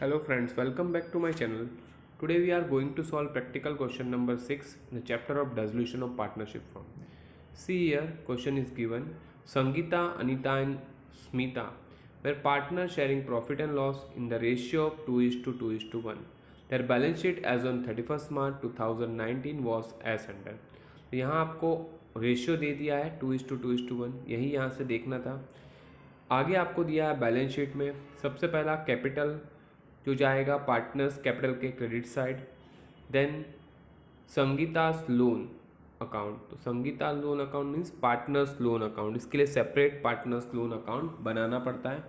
Hello friends, welcome back to my channel. Today we are going to solve practical question number 6 in the chapter of dissolution of partnership firm. See here, question is given. Sangeeta, Anita and Smita were partners sharing profit and loss in the ratio of 2:1. Their balance sheet as on 31st March 2019 was as under. तो यहाँ आपको ratio दे दिया है 2:1, यही यहाँ से देखना था। आगे आपको दिया है बैलेंस शीट में सबसे पहला कैपिटल जो जाएगा पार्टनर्स कैपिटल के credit side, then Sangeeta's loan account. तो Sangeeta loan account means partners loan account, इसके लिए सेपरेट पार्टनर्स लोन अकाउंट बनाना पड़ता है।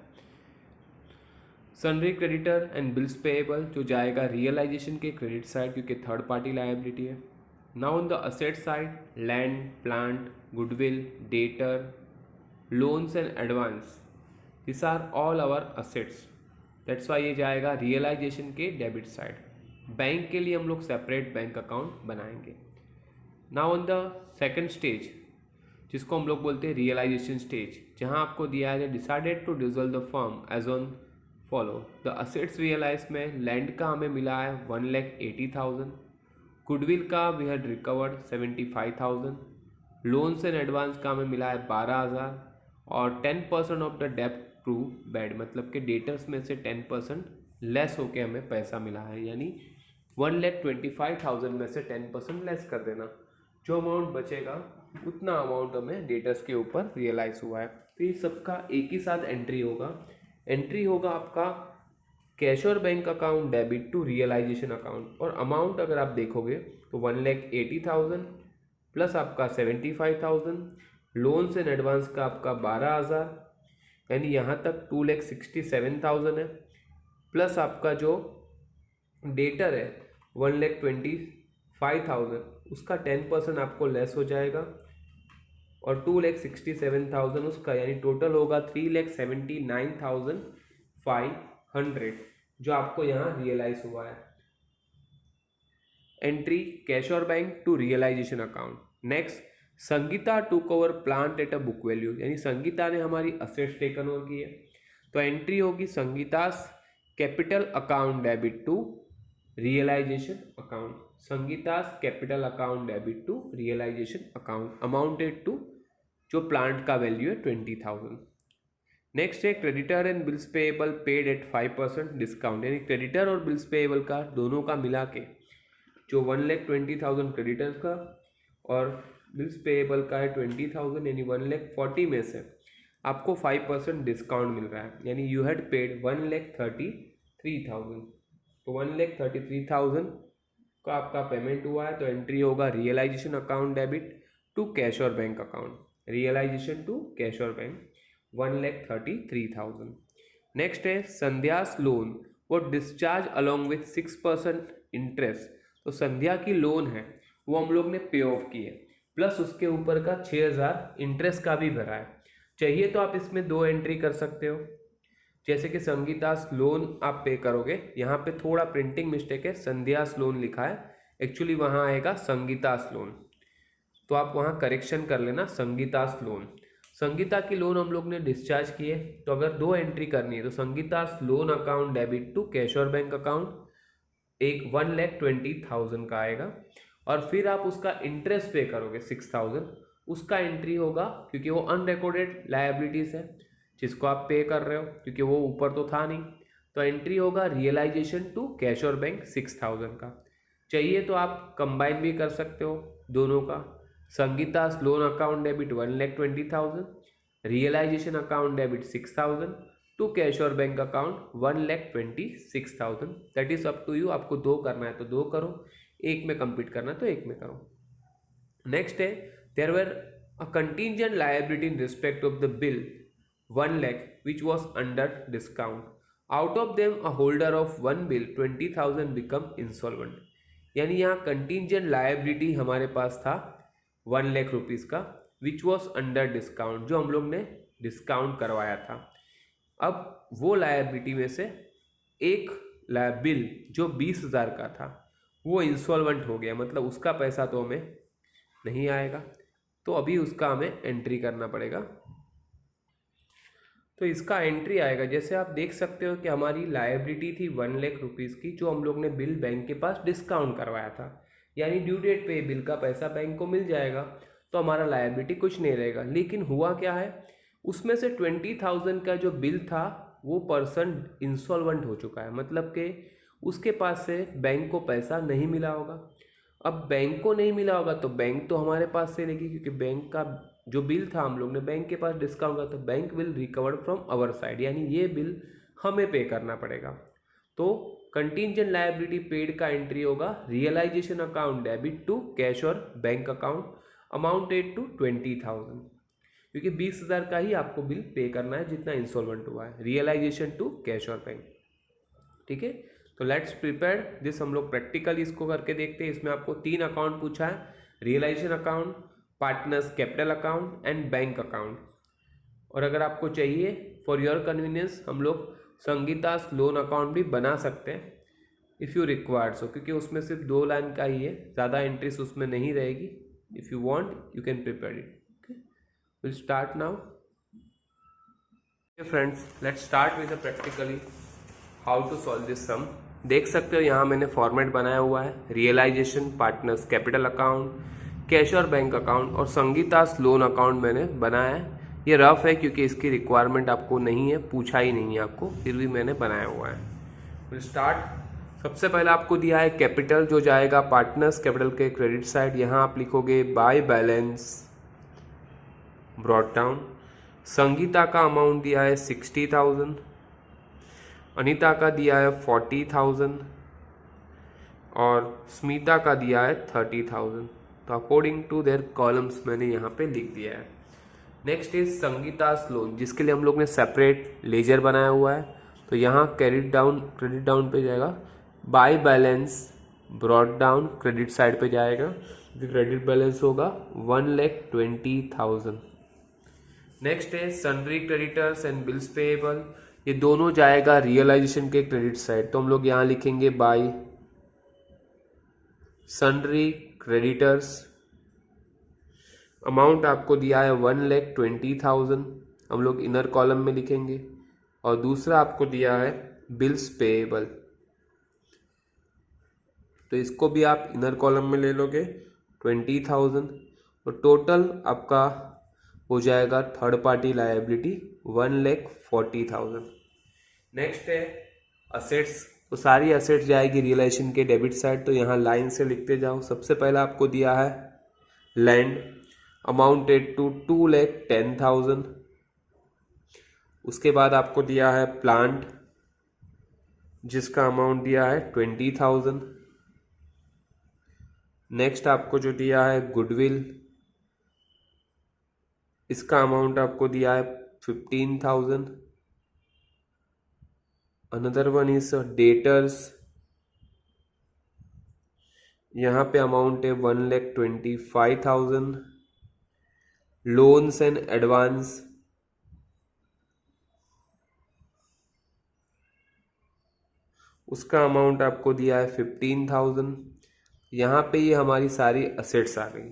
Sundry creditor and bills payable जो जाएगा रियलाइजेशन के क्रेडिट साइड क्योंकि थर्ड पार्टी लायबिलिटी है। Now on the asset side land, plant, goodwill, debtor, loans and advance, this are all our assets, that's why ये जाएगा रियलाइजेशन के debit side. Bank के लिए हम लोग सेपरेट बैंक अकाउंट बनाएंगे। Now on the second stage जिसको हम लोग बोलते हैं रियलाइजेशन स्टेज, जहां आपको दिया है decided to dissolve the firm as on follow. The assets realise में लैंड का हमें मिला है 1,80,000, गुडविल का we had recovered 75,000, loans and advance का हमें मिला है 12,000 और 10% ऑफ द डेप्ट टू बैड, मतलब कि डेटर्स में से 10% लेस होके हमें पैसा मिला है, यानी 1,25,000 में से 10% लेस कर देना, जो अमाउंट बचेगा उतना अमाउंट हमें डेटर्स के ऊपर रियलाइज हुआ है। तो ये सबका एक ही साथ एंट्री होगा आपका कैश और bank account debit to realisation account, और अमाउंट अगर आप देखोगे तो 1,80,000 प्लस आपका 75,000, लोन्स एंड एडवांस का आपका 12,000, यानी यहाँ तक 2,67,000 है, प्लस आपका जो डेटर है 1,25,000, उसका 10% आपको लेस हो जाएगा और 2,67,000 उसका, यानी टोटल होगा 3,79,500 जो आपको यहाँ रियलाइज हुआ है। एंट्री कैश और bank to realisation account. Next Sangeeta took over plant at a book value, यानी संगीता ने हमारी असेट्स टेकन ओवर की है, तो एंट्री होगी Sangeeta's capital account debit to realisation account. Sangeeta's capital account debit to realisation account amounted to जो plant का value है 20,000। नेक्स्ट है creditor and bills payable paid at 5% discount, यानी क्रेडिटर और बिल्स पेएबल का दोनों का मिला के जो 1,20,000 क्रेडिटर्स का और बिल्स पेएबल का है 20,000, यानी 1,40,000 में से आपको 5% डिस्काउंट मिल रहा है, यानी यू हैड पेड 1,33,000। तो 1,33,000 का आपका पेमेंट हुआ है, तो एंट्री होगा realisation account debit to cash और bank account, realisation to cash और बैंक 1,33,000। नेक्स्ट है संध्यास लोन वो डिस्चार्ज अलॉन्ग विथ 6% इंटरेस्ट, तो संध्या की लोन है वो हम लोग ने पे ऑफ की है, प्लस उसके ऊपर का 6,000 इंटरेस्ट का भी भरा है। चाहिए तो आप इसमें दो एंट्री कर सकते हो, जैसे कि संगीतास लोन आप पे करोगे, यहाँ पे थोड़ा प्रिंटिंग मिस्टेक है, संध्यास लोन लिखा है, एक्चुअली वहाँ आएगा संगीतास लोन, तो आप वहाँ करेक्शन कर लेना संगीतास लोन। संगीता की लोन हम लोग ने डिस्चार्ज की है, तो अगर दो एंट्री करनी है तो Sangeeta's loan account debit to cash और बैंक अकाउंट एक 1,20,000 का आएगा, और फिर आप उसका इंटरेस्ट पे करोगे 6,000, उसका एंट्री होगा क्योंकि वो अनरिकॉर्डेड लायबिलिटीज है जिसको आप पे कर रहे हो, क्योंकि वो ऊपर तो था नहीं, तो एंट्री होगा रियलाइजेशन टू कैश और बैंक 6,000 का। चाहिए तो आप कंबाइन भी कर सकते हो दोनों का, Sangeeta's loan account debit 1,20,000, realisation account debit 6,000 to cash और bank account 1,26,000। That is up to you, आपको दो करना है तो दो करो, एक में कंप्लीट करना है तो एक में करो। नेक्स्ट है there were a contingent liability in respect of the bill 1 lakh which was under discount. Out of them a holder of one bill 20,000 become insolvent, यानी यहाँ कंटीजेंट लायबिलिटी हमारे पास था 1 लाख रुपीज़ का विच वॉज अंडर डिस्काउंट, जो हम लोग ने discount करवाया था। अब वो लायबिलिटी में से एक बिल जो 20,000 का था वो इंसॉल्वेंट हो गया, मतलब उसका पैसा तो हमें नहीं आएगा, तो अभी उसका हमें एंट्री करना पड़ेगा। तो इसका एंट्री आएगा, जैसे आप देख सकते हो कि हमारी लायबिलिटी थी 1 लाख रुपीज़ की, जो हम लोग ने बिल बैंक के पास डिस्काउंट करवाया था, यानी ड्यू डेट पे बिल का पैसा बैंक को मिल जाएगा, तो हमारा लायबिलिटी कुछ नहीं रहेगा। लेकिन हुआ क्या है, उसमें से 20,000 का जो बिल था वो पर्सन इंसॉल्वेंट हो चुका है, मतलब कि उसके पास से बैंक को पैसा नहीं मिला होगा। अब बैंक को नहीं मिला होगा तो बैंक तो हमारे पास से लेगी, क्योंकि बैंक का जो बिल था हम लोग ने बैंक के पास डिस्काउंट का, तो bank will recover from our side, यानी ये बिल हमें पे करना पड़ेगा। तो कंटिंजेंट लायबिलिटी पेड का एंट्री होगा realisation account debit to cash और बैंक अकाउंट अमाउंटेड टू 20,000, क्योंकि 20,000 का ही आपको बिल पे करना है जितना इंस्टॉलमेंट हुआ है, रियलाइजेशन टू कैश और बैंक। ठीक है, तो लेट्स प्रिपेयर दिस, हम लोग प्रैक्टिकल इसको करके देखते हैं। इसमें आपको 3 अकाउंट पूछा है, realisation account, partners capital account and bank account. और अगर आपको चाहिए फॉर योर कन्वीनियंस हम लोग संगीतास लोन अकाउंट भी बना सकते हैं इफ़ यू रिक्वायर्ड सो, क्योंकि उसमें सिर्फ 2 लाइन का ही है, ज़्यादा एंट्रीज उसमें नहीं रहेगी। If you want you can prepare it. Okay, will start now. Friends, let's start with practically how to solve this sum. देख सकते हो यहाँ मैंने फॉर्मेट बनाया हुआ है, realisation, partners capital account, cash और बैंक अकाउंट और संगीतास लोन अकाउंट मैंने बनाया है। ये रफ है क्योंकि इसकी रिक्वायरमेंट आपको नहीं है, पूछा ही नहीं है आपको, फिर भी मैंने बनाया हुआ है। Will start. सबसे पहले आपको दिया है कैपिटल, जो जाएगा पार्टनर्स कैपिटल के क्रेडिट साइड। यहाँ आप लिखोगे by balance brought down. Sangeeta का अमाउंट दिया है 60,000, अनीता का दिया है 40,000 और स्मिता का दिया है 30,000। तो अकॉर्डिंग टू देयर कॉलम्स मैंने यहाँ पे लिख दिया है। नेक्स्ट इज संगीतास लोन, जिसके लिए हम लोग ने सेपरेट लेजर बनाया हुआ है। तो यहाँ क्रेडिट डाउन पे जाएगा, by balance brought down credit side पे जाएगा, क्रेडिट बैलेंस होगा 1,20,000। नेक्स्ट है sundry creditors and bills payable, ये दोनों जाएगा रियलाइजेशन के क्रेडिट साइड। तो हम लोग यहाँ लिखेंगे बाय सन्ड्री क्रेडिटर्स, अमाउंट आपको दिया है 1,20,000, हम लोग इनर कॉलम में लिखेंगे। और दूसरा आपको दिया है बिल्स पेएबल, तो इसको भी आप इनर कॉलम में ले लोगे 20,000, और टोटल आपका हो जाएगा थर्ड पार्टी लायबिलिटी 1,40,000। नेक्स्ट है असेट्स, तो सारी असेट्स जाएगी रियलाइजेशन के डेबिट साइड। तो यहाँ लाइन से लिखते जाओ। सबसे पहला आपको दिया है लैंड, अमाउंटेड टू 2,10,000। उसके बाद आपको दिया है प्लांट, जिसका अमाउंट दिया है 20,000। नेक्स्ट आपको जो दिया है गुडविल, इसका अमाउंट आपको दिया है 15,000। अनदर वन इज डेटर्स, यहाँ पे अमाउंट है 1,25,000। लोन्स एंड एडवांस, उसका अमाउंट आपको दिया है 15,000। यहाँ पे ये हमारी सारी असेट्स आ गई।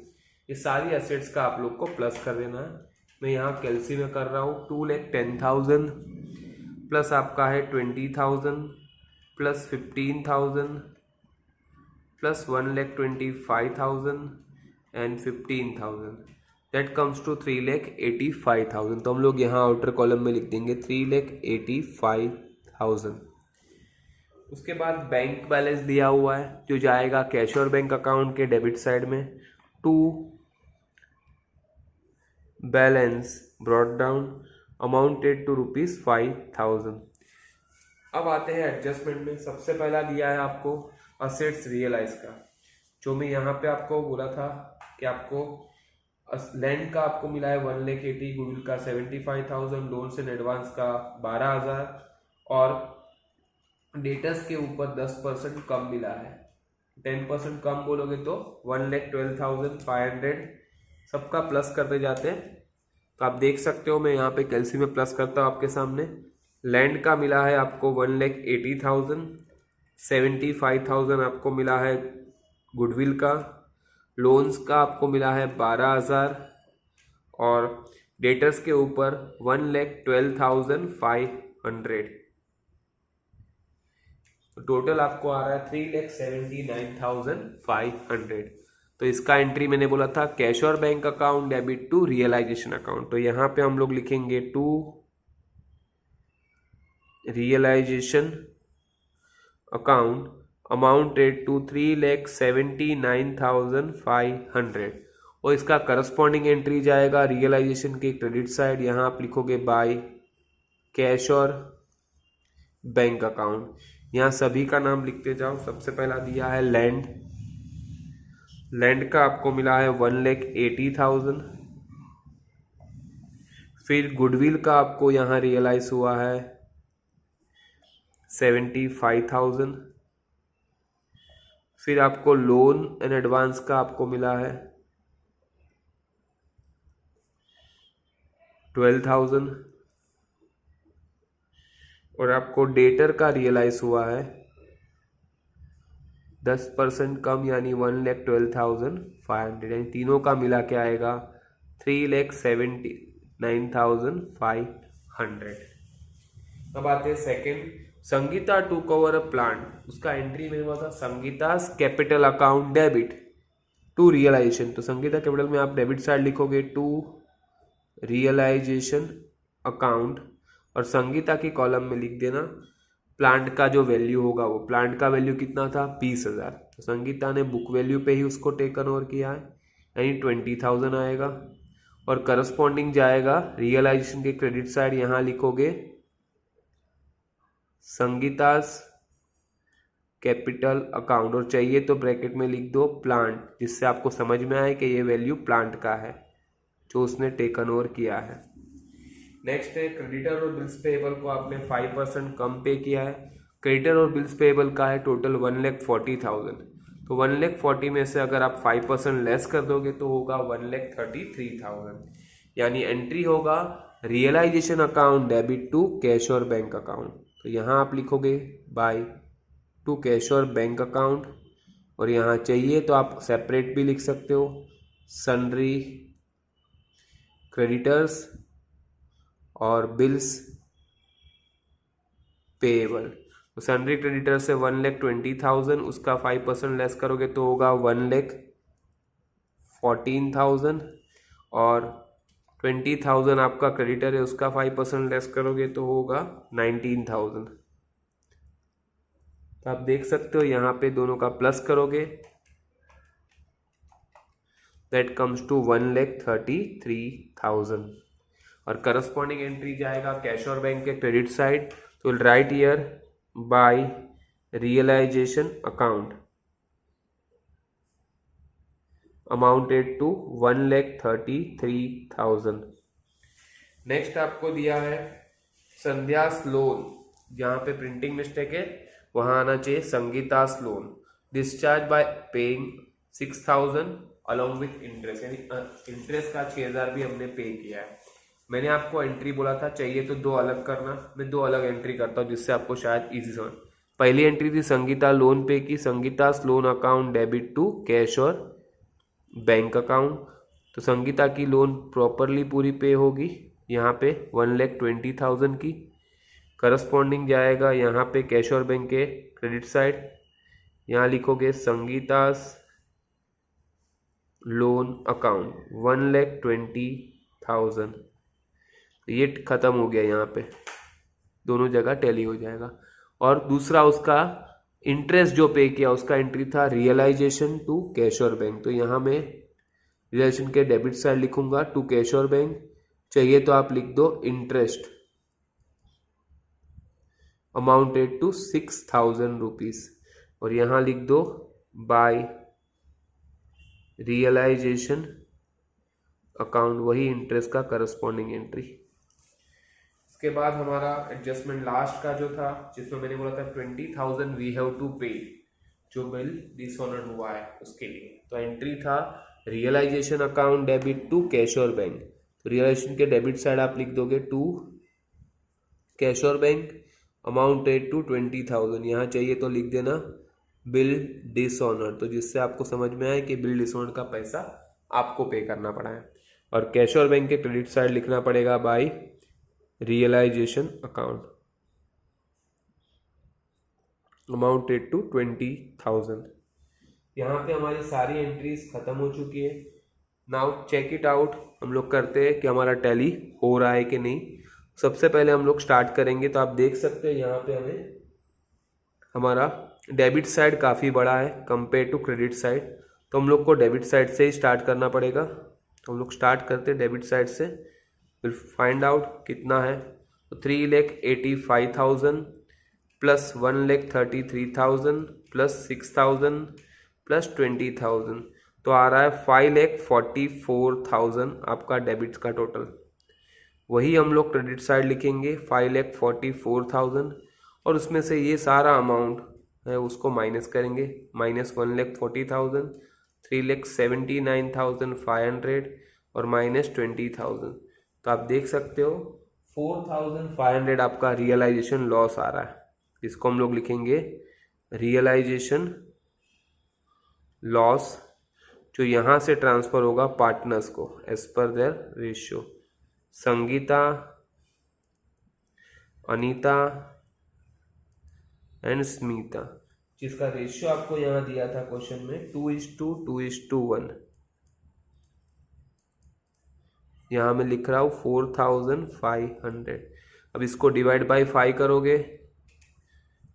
ये सारी असेट्स का आप लोग को प्लस कर देना है। मैं यहाँ कैलसी में कर रहा हूँ, 2,10,000 प्लस आपका है 20,000 plus 15,000 plus 1,25,000 and 15,000, that comes to 3,85,000। तो हम लोग यहाँ आउटर कॉलम में लिख देंगे 3,85,000। उसके बाद बैंक बैलेंस दिया हुआ है, जो जाएगा कैश और बैंक अकाउंट के डेबिट साइड में, to balance brought down amounted to ₹5,000। अब आते हैं एडजस्टमेंट में। सबसे पहला दिया है आपको असेट्स रियलाइज का, जो मैं यहाँ पे आपको बोला था कि आपको लैंड का आपको मिला है 1,80,000, गुडविल का 75,000, लोन्स एंड एडवांस का 12,000 और डेटर्स के ऊपर 10% कम मिला है। 10% कम बोलोगे तो 1,12,500, सबका प्लस करते जाते हैं। तो आप देख सकते हो मैं यहाँ पे कैलसी में प्लस करता हूँ आपके सामने। लैंड का मिला है आपको 1,80,000, 75,000 आपको मिला है गुडविल का, लोन्स का आपको मिला है 12,000 और डेटर्स के ऊपर 1,12,500, टोटल आपको आ रहा है 3,79,500। तो इसका एंट्री मैंने बोला था कैश और bank account debit to realisation account, तो यहाँ पे हम लोग लिखेंगे to realisation account amounted to 3,79,500, और इसका करस्पॉन्डिंग एंट्री जाएगा रियलाइजेशन के क्रेडिट साइड। यहाँ आप लिखोगे बाय कैश और बैंक अकाउंट। यहाँ सभी का नाम लिखते जाओ। सबसे पहला दिया है लैंड, लैंड का आपको मिला है 1,80,000। फिर गुडविल का आपको यहाँ रियलाइज हुआ है 75,000। फिर आपको लोन एंड एडवांस का आपको मिला है 12,000, और आपको डेटर का रियलाइज हुआ है 10% कम यानी 1,12,500, यानी तीनों का मिला के आएगा 3,79,500। अब आते हैं second, Sangeeta took over a plant, उसका एंट्री मेरे पास था Sangeeta capital account debit to realisation. तो संगीता कैपिटल में आप डेबिट साइड लिखोगे टू रियलाइजेशन अकाउंट, और संगीता की कॉलम में लिख देना प्लांट का जो वैल्यू होगा, वो प्लांट का वैल्यू कितना था 20,000। तो संगीता ने बुक वैल्यू पे ही उसको टेकन ओवर किया है, यानी 20,000 आएगा, और करस्पॉन्डिंग जाएगा रियलाइजेशन के क्रेडिट साइड। यहाँ लिखोगे संगीतास कैपिटल अकाउंट, और चाहिए तो ब्रैकेट में लिख दो प्लांट, जिससे आपको समझ में आए कि ये वैल्यू प्लांट का है जो उसने टेकन ओवर किया है। नेक्स्ट है क्रेडिटर और बिल्स पेएबल को आपने 5% कम पे किया है। क्रेडिटर और बिल्स पेएबल का है टोटल 1,40,000, तो 1,40,000 में से अगर आप 5% लेस कर दोगे तो होगा 1,33,000, यानी एंट्री होगा realisation account debit to cash और बैंक अकाउंट। तो यहाँ आप लिखोगे बाय टू कैश और बैंक अकाउंट, और यहाँ चाहिए तो आप सेपरेट भी लिख सकते हो सन्ड्री क्रेडिटर्स और बिल्स पेएबल। तो सन्ड्री क्रेडिटर से 1,20,000, उसका 5% लेस करोगे तो होगा 1,14,000, और 20,000 आपका क्रेडिटर है, उसका 5% लेस करोगे तो होगा 19,000। तो आप देख सकते हो यहाँ पे दोनों का प्लस करोगे दैट कम्स टू 1,33,000, और करस्पॉन्डिंग एंट्री जाएगा कैश और बैंक के क्रेडिट साइड। तो write here by realisation account amounted to 1,33,000। Next आपको दिया है संध्यास लोन, जहाँ पे प्रिंटिंग मिस्टेक है वहाँ आना चाहिए Sangeeta's loan, discharge by paying 6,000 along with interest, यानी इंटरेस्ट का 6,000 भी हमने पे किया है। मैंने आपको एंट्री बोला था चाहिए तो दो अलग करना, मैं दो अलग एंट्री करता हूँ जिससे आपको शायद इजी समझ। पहली एंट्री थी संगीता लोन पे की, Sangeeta's loan account debit to cash और बैंक अकाउंट। तो संगीता की लोन प्रॉपरली पूरी पे होगी यहाँ पे 1,20,000 की, करस्पॉन्डिंग जाएगा यहाँ पे कैश और बैंक के क्रेडिट साइड। यहाँ लिखोगे संगीतास लोन अकाउंट 1,20,000, ये खत्म हो गया, यहाँ पे दोनों जगह टैली हो जाएगा। और दूसरा उसका इंटरेस्ट जो पे किया उसका एंट्री था रियलाइजेशन टू कैश और बैंक, तो यहाँ मैं रियलाइजेशन के डेबिट साइड लिखूंगा टू कैश और बैंक, चाहिए तो आप लिख दो इंटरेस्ट अमाउंटेड टू 6,000 रुपीज, और यहाँ लिख दो बाय रियलाइजेशन अकाउंट, वही इंटरेस्ट का करस्पॉन्डिंग एंट्री। इसके बाद हमारा एडजस्टमेंट लास्ट का जो था, जिसमें मैंने बोला था 20,000 वी हैव टू पे, जो बिल डिसऑनर्ड हुआ है उसके लिए। तो एंट्री था realisation account debit to cash और बैंक, तो रियलाइजेशन के डेबिट साइड आप लिख दोगे टू कैश और बैंक अमाउंटेड टू 20,000, यहाँ चाहिए तो लिख देना बिल डिसऑनर्ड, तो जिससे आपको समझ में आए कि बिल डिसऑनर्ड का पैसा आपको पे करना पड़ा है। और कैशियर बैंक के क्रेडिट साइड लिखना पड़ेगा by realisation account amounted to 20,000। यहाँ पे हमारी सारी एंट्रीज खत्म हो चुकी है। नाउ चेक इट आउट, हम लोग करते हैं कि हमारा टैली हो रहा है कि नहीं। सबसे पहले हम लोग स्टार्ट करेंगे, तो आप देख सकते हैं यहाँ पे हमें हमारा डेबिट साइड काफ़ी बड़ा है कंपेयर टू क्रेडिट साइड, तो हम लोग को डेबिट साइड से ही स्टार्ट करना पड़ेगा। तो हम लोग स्टार्ट करते हैं डेबिट साइड से, विल फाइंड आउट कितना है। तो 3,85,000 प्लस 1,33,000 प्लस 6,000 प्लस 20,000, तो आ रहा है 5,44,000 आपका डेबिट का टोटल। वही हम लोग क्रेडिट साइड लिखेंगे 5,44,000, और उसमें से ये सारा अमाउंट है उसको माइनस करेंगे, माइनस 1,40,000, 3,79,500 और माइनस 20,000। तो आप देख सकते हो 4,500 आपका रियलाइजेशन लॉस आ रहा है। इसको हम लोग लिखेंगे रियलाइजेशन लॉस, जो यहाँ से ट्रांसफ़र होगा पार्टनर्स को as per their ratio. Sangeeta, Anita and Smita, जिसका रेशियो आपको यहाँ दिया था क्वेश्चन में 2:2:1। यहाँ मैं लिख रहा हूँ 4,500। अब इसको डिवाइड बाय 5 करोगे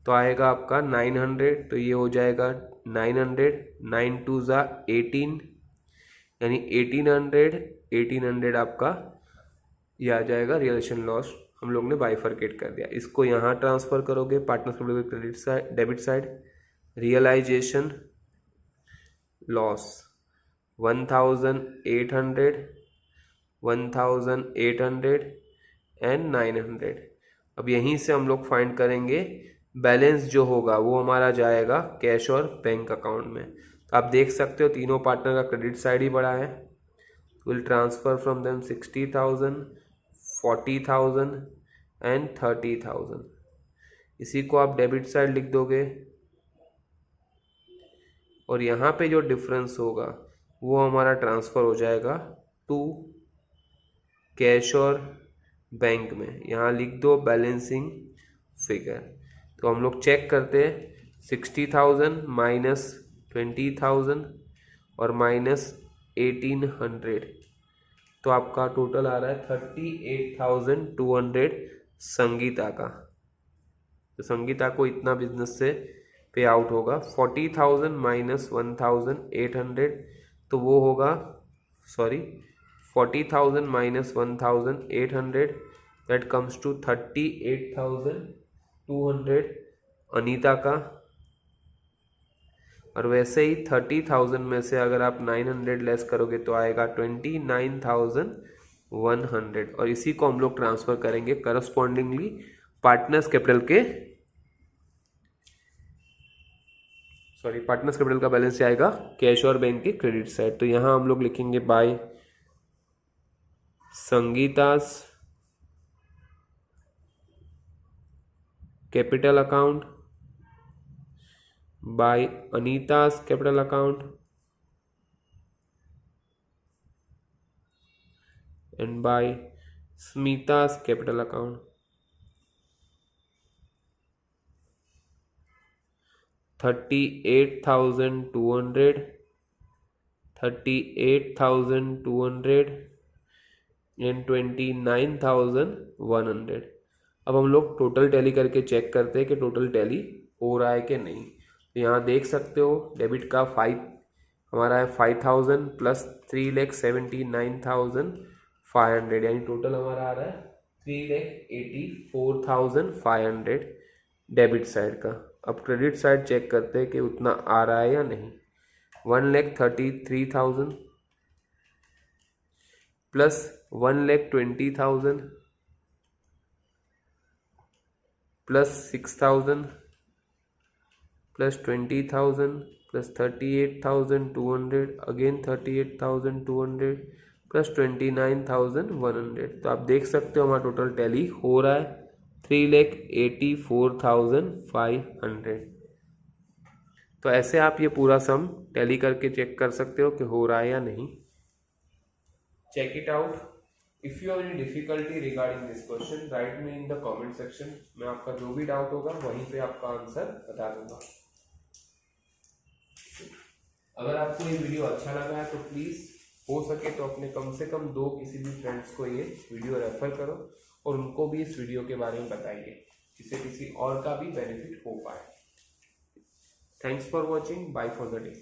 तो आएगा आपका 900, तो ये हो जाएगा 900, 9 2 ज़ा 18, यानी 1800 आपका ये आ जाएगा रियलाइजेशन लॉस। हम लोग ने बाइफरकेट कर दिया। इसको यहाँ ट्रांसफ़र करोगे partners credit side, debit side, realisation loss 1,800, 1,800 and 900। अब यहीं से हम लोग फाइंड करेंगे बैलेंस जो होगा वो हमारा जाएगा कैश और बैंक अकाउंट में। तो आप देख सकते हो तीनों पार्टनर का क्रेडिट साइड ही बड़ा है। Will transfer from them 60,000, 40,000 and 30,000। इसी को आप डेबिट साइड लिख दोगे, और यहाँ पे जो डिफरेंस होगा वो हमारा ट्रांसफ़र हो जाएगा टू कैश और बैंक में। यहाँ लिख दो बैलेंसिंग फिगर। तो हम लोग चेक करते हैं 60,000 माइनस 20,000 और माइनस 1,800, तो आपका टोटल आ रहा है 38,200 संगीता का। तो संगीता को इतना बिजनेस से पे आउट होगा। 40,000 माइनस 1,800, तो वो होगा 40,000 minus 1,800, that comes to 38,200 Anita का। और वैसे ही 30,000 में से अगर आप 900 लेस करोगे तो आएगा 29,100, और इसी को हम लोग ट्रांसफ़र करेंगे करस्पॉन्डिंगली पार्टनर्स कैपिटल का बैलेंस आएगा कैश और बैंक के क्रेडिट साइड। तो यहाँ हम लोग लिखेंगे by Sangeeta's capital account, by Anita's capital account and by Smita's capital account. 38,200, 38,200 and 29,100। अब हम लोग टोटल टैली करके चेक करते हैं कि टोटल टैली हो रहा है कि नहीं। तो यहाँ देख सकते हो डेबिट का 5 हमारा है 5,000 प्लस 3,79,500, यानी टोटल हमारा आ रहा है 3,84,500 डेबिट साइड का। अब क्रेडिट साइड चेक करते हैं कि उतना आ रहा है या नहीं। 1,33,000 plus 1,20,000 plus 6,000 plus 20,000 plus 38,200 again 38,200 plus 29,100। तो आप देख सकते हो हमारा टोटल टैली हो रहा है 3,84,500। तो ऐसे आप ये पूरा सम टैली करके चेक कर सकते हो कि हो रहा है या नहीं। check it out. If you have any difficulty regarding this question, write me in the comment section. मैं आपका जो भी डाउट होगा वहीं पे आपका आंसर बता दूंगा. अगर आपको ये वीडियो अच्छा लगा है तो प्लीज़ हो सके तो अपने कम से कम 2 किसी भी फ्रेंड्स को ये वीडियो रेफर करो और उनको भी इस वीडियो के बारे में बताइए जिससे किसी और का भी बेनिफिट हो पाए. Thanks for watching. Bye for the day.